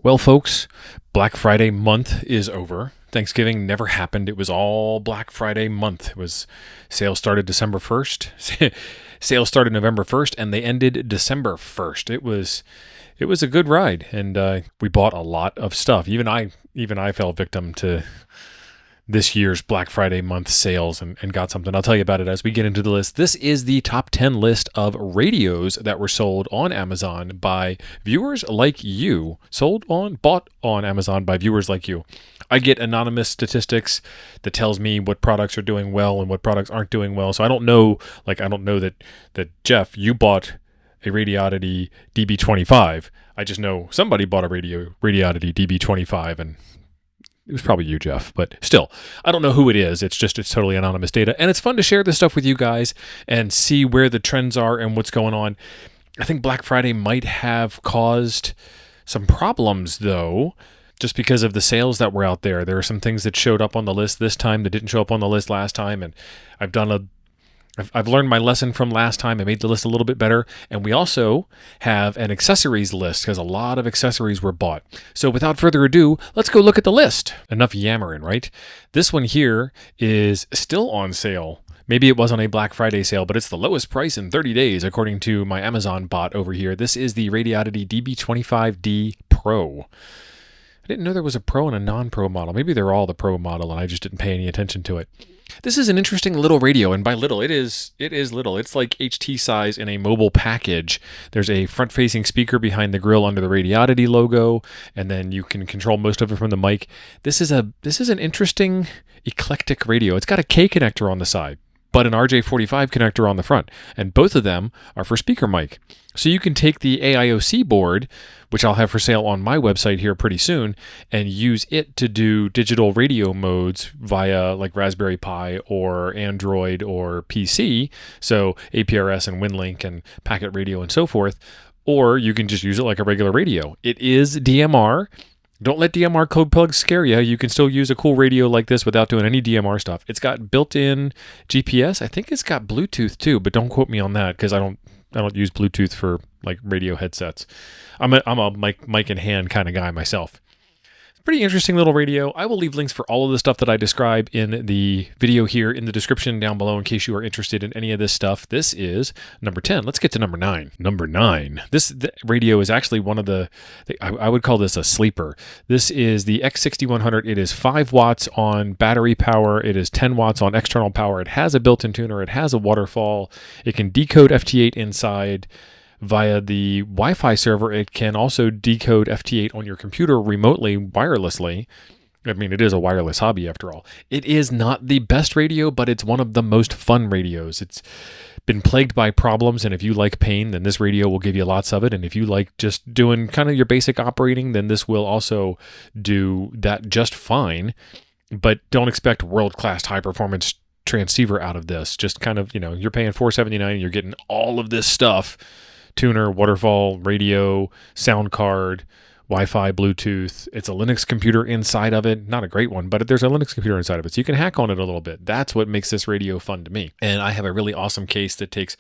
Well, folks, Black Friday month is over. Thanksgiving never happened. It was all Black Friday month. It was sales started December 1st. Sales started November 1st and they ended December 1st. It was a good ride, and we bought a lot of stuff. Even I fell victim to this year's Black Friday month sales and got something. I'll tell you about it as we get into the list. This is the top 10 list of radios that were sold on Amazon by viewers like you. Bought on Amazon by viewers like you. I get anonymous statistics that tells me what products are doing well and what products aren't doing well. So I don't know that Jeff, you bought a Radioddity DB25. I just know somebody bought a Radioddity DB25, and it was probably you, Jeff, but still, I don't know who it is. It's totally anonymous data. And it's fun to share this stuff with you guys and see where the trends are and what's going on. I think Black Friday might have caused some problems, though, just because of the sales that were out there. There are some things that showed up on the list this time that didn't show up on the list last time. And I've learned my lesson from last time. I made the list a little bit better. And we also have an accessories list because a lot of accessories were bought. So without further ado, let's go look at the list. Enough yammering, right? This one here is still on sale. Maybe it was on a Black Friday sale, but it's the lowest price in 30 days, according to my Amazon bot over here. This is the Radioddity DB25D Pro. I didn't know there was a Pro and a non-Pro model. Maybe they're all the Pro model and I just didn't pay any attention to it. This is an interesting little radio, and by little, it is little. It's like HT size in a mobile package. There's a front-facing speaker behind the grill under the Radioddity logo, and then you can control most of it from the mic. This is an interesting, eclectic radio. It's got a K connector on the side, but an RJ45 connector on the front, and both of them are for speaker mic. So you can take the AIOC board, which I'll have for sale on my website here pretty soon, and use it to do digital radio modes via like Raspberry Pi or Android or PC, so APRS and WinLink and packet radio and so forth, or you can just use it like a regular radio. It is DMR. Don't let DMR code plugs scare you. You can still use a cool radio like this without doing any DMR stuff. It's got built-in GPS. I think it's got Bluetooth too, but don't quote me on that because I don't use Bluetooth for like radio headsets. I'm a mic in hand kind of guy myself. Pretty interesting little radio. I will leave links for all of the stuff that I describe in the video here in the description down below in case you are interested in any of this stuff. This is number 10. Let's get to number 9. Number 9. The radio is actually one of I would call this a sleeper. This is the X6100. It is 5 watts on battery power. It is 10 watts on external power. It has a built-in tuner. It has a waterfall. It can decode FT8 inside via the Wi-Fi server. It can also decode FT8 on your computer remotely, wirelessly. I mean, it is a wireless hobby after all. It is not the best radio, but it's one of the most fun radios. It's been plagued by problems, and if you like pain, then this radio will give you lots of it. And if you like just doing kind of your basic operating, then this will also do that just fine. But don't expect world-class high-performance transceiver out of this. Just kind of, you're paying $479 and you're getting all of this stuff. Tuner, waterfall, radio, sound card, Wi-Fi, Bluetooth. It's a Linux computer inside of it. Not a great one, but there's a Linux computer inside of it, so you can hack on it a little bit. That's what makes this radio fun to me. And I have a really awesome case that takes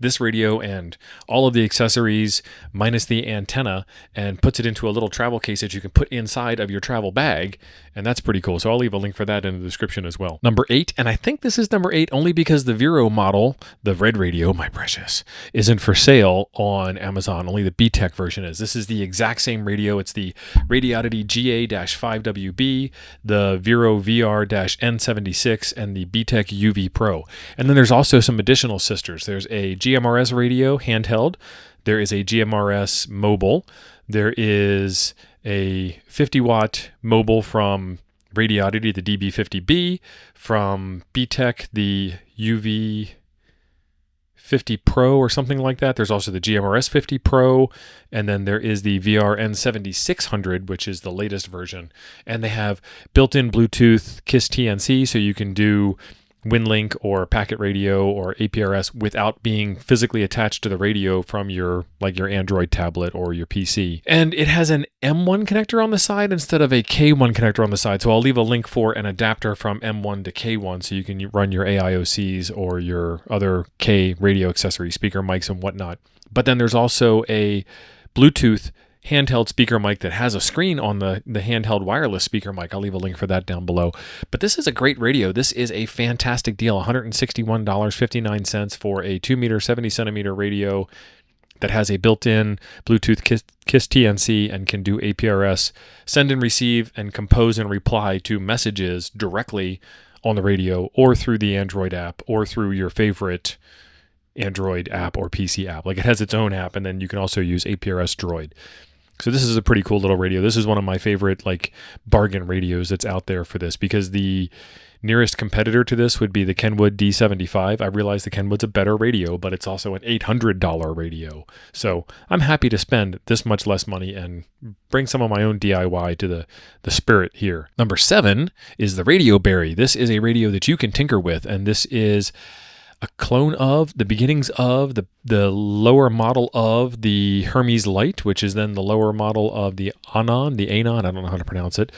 this radio and all of the accessories minus the antenna and puts it into a little travel case that you can put inside of your travel bag, and that's pretty cool. So I'll leave a link for that in the description as well. Number 8, and I think this is number 8 only because the Vero model, the red radio, my precious, isn't for sale on Amazon. Only the BTECH version is. This is the exact same radio. It's the Radioddity GA-5WB, the Vero VR-N76, and the BTECH UV-PRO. And then there's also some additional sisters. There's a GMRS radio handheld. There is a GMRS mobile. There is a 50-watt mobile from Radioddity, the DB50B, from BTECH, the UV50 Pro or something like that. There's also the GMRS 50 Pro, and then there is the VRN7600, which is the latest version. And they have built-in Bluetooth KISS TNC, so you can do WinLink or packet radio or APRS without being physically attached to the radio from your Android tablet or your PC. And it has an M1 connector on the side instead of a K1 connector on the side. So I'll leave a link for an adapter from M1 to K1 so you can run your AIOCs or your other K radio accessory speaker mics and whatnot. But then there's also a Bluetooth handheld speaker mic that has a screen on the handheld wireless speaker mic. I'll leave a link for that down below. But this is a great radio. This is a fantastic deal, $161.59 for a 2-meter, 70-centimeter radio that has a built-in Bluetooth KISS TNC and can do APRS, send and receive, and compose and reply to messages directly on the radio or through the Android app or through your favorite Android app or PC app. Like, it has its own app, and then you can also use APRS Droid. So this is a pretty cool little radio. This is one of my favorite like bargain radios that's out there for this, because the nearest competitor to this would be the Kenwood D75. I realize the Kenwood's a better radio, but it's also an $800 radio. So I'm happy to spend this much less money and bring some of my own DIY to the spirit here. Number 7 is the Radioberry. This is a radio that you can tinker with, and this is a clone of the beginnings of the lower model of the Hermes Lite, which is then the lower model of the Anon, I don't know how to pronounce it.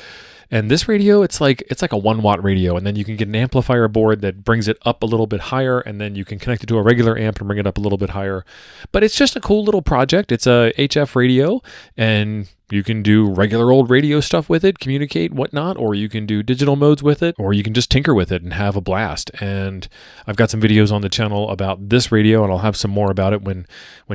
And this radio, it's like a 1-watt radio, and then you can get an amplifier board that brings it up a little bit higher, and then you can connect it to a regular amp and bring it up a little bit higher. But it's just a cool little project. It's a HF radio, and you can do regular old radio stuff with it, communicate, whatnot, or you can do digital modes with it, or you can just tinker with it and have a blast. And I've got some videos on the channel about this radio, and I'll have some more about it when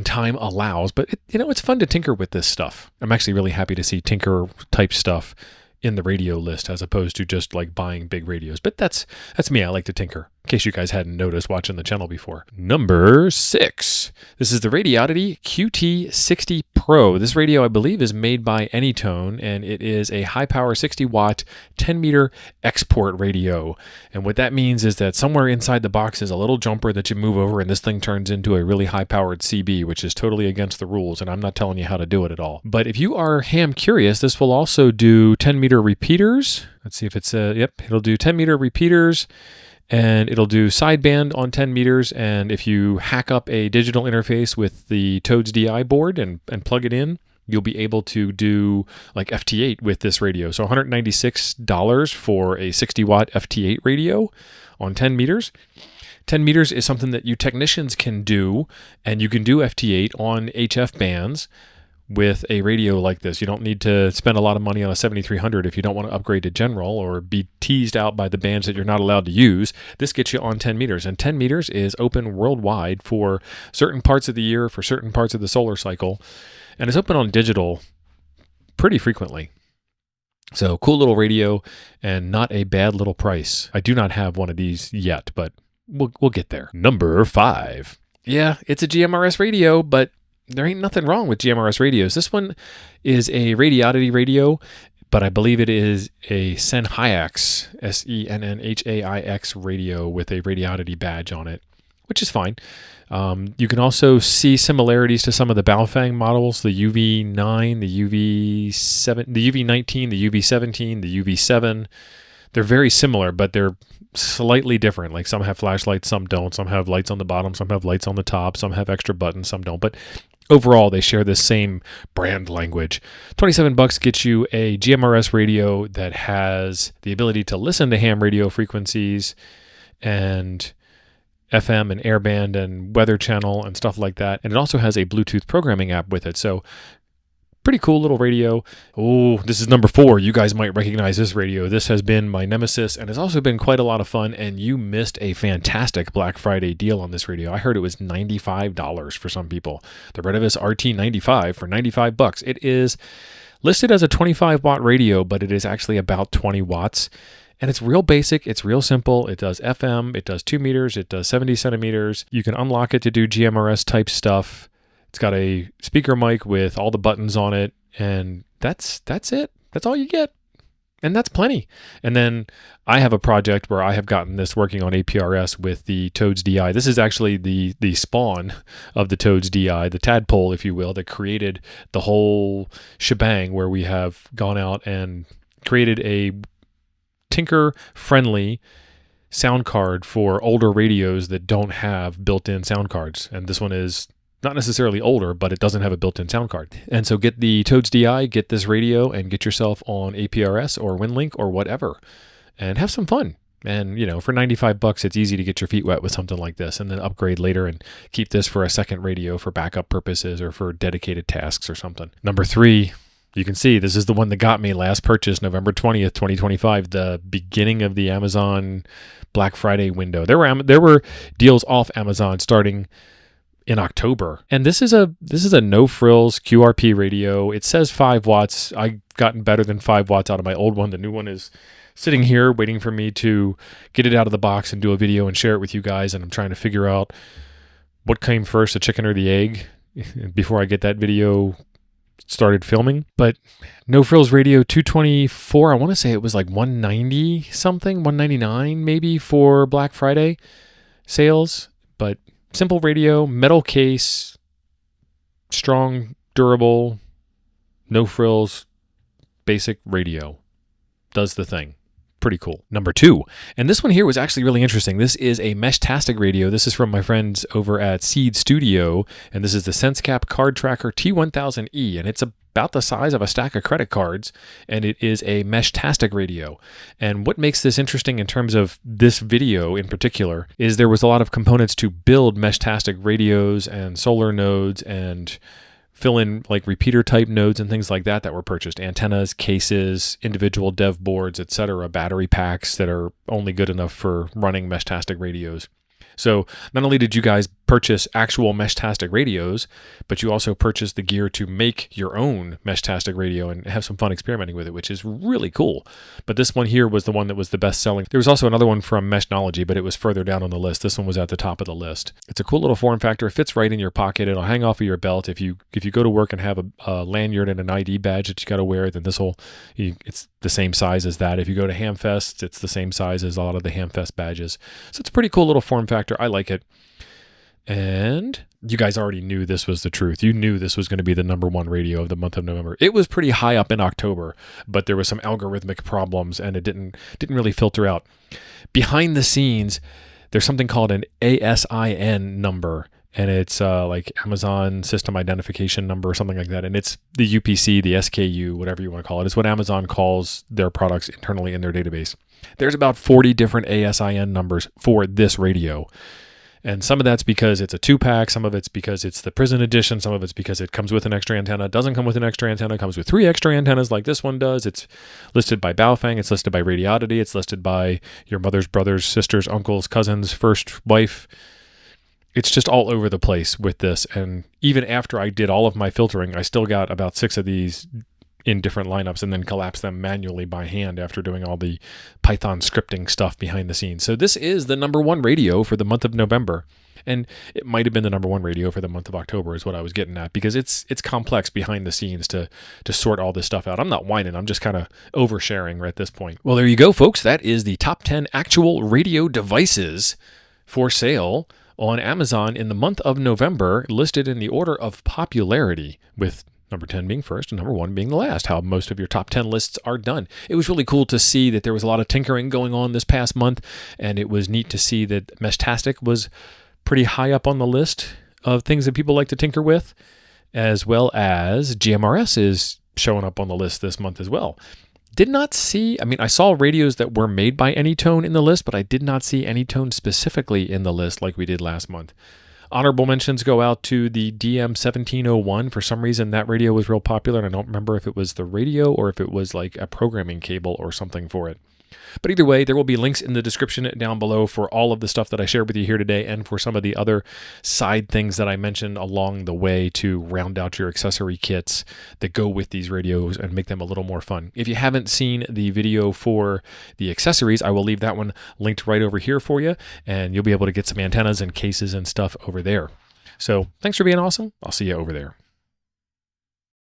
time allows. But it's fun to tinker with this stuff. I'm actually really happy to see tinker type stuff in the radio list as opposed to just like buying big radios. But that's me. I like to tinker, in case you guys hadn't noticed watching the channel before. Number 6. This is the Radioddity QT60 Pro. This radio, I believe, is made by Anytone, and it is a high-power 60-watt 10-meter export radio. And what that means is that somewhere inside the box is a little jumper that you move over, and this thing turns into a really high-powered CB, which is totally against the rules, and I'm not telling you how to do it at all. But if you are ham curious, this will also do 10-meter repeaters. Let's see if it's yep, it'll do 10-meter repeaters, and it'll do sideband on 10 meters. And if you hack up a digital interface with the Toads DI board and plug it in, you'll be able to do like FT8 with this radio. So $196 for a 60-watt FT8 radio on 10 meters. 10 meters is something that you technicians can do, and you can do FT8 on HF bands with a radio like this. You don't need to spend a lot of money on a 7300 if you don't want to upgrade to general or be teased out by the bands that you're not allowed to use. This gets you on 10 meters, and 10 meters is open worldwide for certain parts of the year, for certain parts of the solar cycle, and it's open on digital pretty frequently. So cool little radio and not a bad little price. I do not have one of these yet, but we'll get there. Number 5. Yeah, it's a GMRS radio, but there ain't nothing wrong with GMRS radios. This one is a Radioddity radio, but I believe it is a Senhak, Sennhaix radio with a Radioddity badge on it, which is fine. You can also see similarities to some of the Baofeng models, the UV9, the UV7, the UV19, the UV17, the UV7. They're very similar, but they're slightly different. Like, some have flashlights, some don't. Some have lights on the bottom, some have lights on the top, some have extra buttons, some don't. But overall, they share the same brand language. $27 gets you a GMRS radio that has the ability to listen to ham radio frequencies and FM and airband and weather channel and stuff like that. And it also has a Bluetooth programming app with it. So pretty cool little radio. Oh, this is number 4. You guys might recognize this radio. This has been my nemesis, and it's also been quite a lot of fun, and you missed a fantastic Black Friday deal on this radio. I heard it was $95 for some people. The Retevis RT95 for $95. It is listed as a 25-watt radio, but it is actually about 20 watts. And it's real basic, it's real simple. It does FM, it does 2 meters, it does 70 centimeters. You can unlock it to do GMRS type stuff. It's got a speaker mic with all the buttons on it, and that's it. That's all you get. And that's plenty. And then I have a project where I have gotten this working on APRS with the Toads DI. This is actually the spawn of the Toads DI, the tadpole, if you will, that created the whole shebang, where we have gone out and created a tinker-friendly sound card for older radios that don't have built-in sound cards. And this one is not necessarily older, but it doesn't have a built-in sound card. And so get the Toads DI, get this radio, and get yourself on APRS or WinLink or whatever, and have some fun. And, you know, for 95 bucks, it's easy to get your feet wet with something like this and then upgrade later and keep this for a second radio for backup purposes or for dedicated tasks or something. Number 3, you can see this is the one that got me. Last purchase, November 20th, 2025, the beginning of the Amazon Black Friday window. There were deals off Amazon starting in October. And this is a no frills QRP radio. It says 5 watts. I've gotten better than 5 watts out of my old one. The new one is sitting here waiting for me to get it out of the box and do a video and share it with you guys. And I'm trying to figure out what came first, the chicken or the egg, before I get that video started filming. But No Frills Radio 224, I want to say it was like 190 something, 199 maybe for Black Friday sales. But simple radio, metal case, strong, durable, no frills, basic radio. Does the thing. Pretty cool. Number 2, and this one here was actually really interesting. This is a Meshtastic radio. This is from my friends over at Seed Studio, and this is the SenseCap Card Tracker T1000E, and it's about the size of a stack of credit cards, and it is a Meshtastic radio. And what makes this interesting in terms of this video in particular is there was a lot of components to build Meshtastic radios and solar nodes and fill in like repeater type nodes and things like that were purchased. Antennas, cases, individual dev boards, etc., battery packs that are only good enough for running Meshtastic radios. So not only did you guys purchase actual Meshtastic radios, but you also purchased the gear to make your own Meshtastic radio and have some fun experimenting with it, which is really cool. But this one here was the one that was the best selling. There was also another one from Meshnology, but it was further down on the list. This one was at the top of the list. It's a cool little form factor. It fits right in your pocket. It'll hang off of your belt. If you go to work and have a lanyard and an ID badge that you got to wear, then it's the same size as that. If you go to Hamfest, it's the same size as a lot of the Hamfest badges. So it's a pretty cool little form factor. I like it. And you guys already knew this was the truth. You knew this was going to be the number 1 radio of the month of November. It was pretty high up in October, but there was some algorithmic problems and it didn't really filter out. Behind the scenes, there's something called an ASIN number, and it's like Amazon System Identification Number or something like that. And it's the UPC, the SKU, whatever you want to call it. It's what Amazon calls their products internally in their database. There's about 40 different ASIN numbers for this radio. And some of that's because it's a 2-pack, some of it's because it's the prison edition, some of it's because it comes with an extra antenna. It doesn't come with an extra antenna, it comes with 3 extra antennas like this one does. It's listed by Baofeng, it's listed by Radioddity, it's listed by your mother's brothers, sisters, uncles, cousins, first wife. It's just all over the place with this. And even after I did all of my filtering, I still got about 6 of these in different lineups and then collapse them manually by hand after doing all the Python scripting stuff behind the scenes. So this is the number 1 radio for the month of November. And it might have been the number 1 radio for the month of October is what I was getting at, because it's complex behind the scenes to sort all this stuff out. I'm not whining. I'm just kind of oversharing at this point. Well, there you go, folks. That is the top 10 actual radio devices for sale on Amazon in the month of November, listed in the order of popularity, with number 10 being first and number 1 being the last, how most of your top 10 lists are done. It was really cool to see that there was a lot of tinkering going on this past month, and it was neat to see that Meshtastic was pretty high up on the list of things that people like to tinker with, as well as GMRS is showing up on the list this month as well. Did not see, I saw radios that were made by Anytone in the list, but I did not see Anytone specifically in the list like we did last month. Honorable mentions go out to the DM1701. For some reason, that radio was real popular, and I don't remember if it was the radio or if it was like a programming cable or something for it. But either way, there will be links in the description down below for all of the stuff that I shared with you here today and for some of the other side things that I mentioned along the way to round out your accessory kits that go with these radios and make them a little more fun. If you haven't seen the video for the accessories, I will leave that one linked right over here for you, and you'll be able to get some antennas and cases and stuff over there. So thanks for being awesome. I'll see you over there.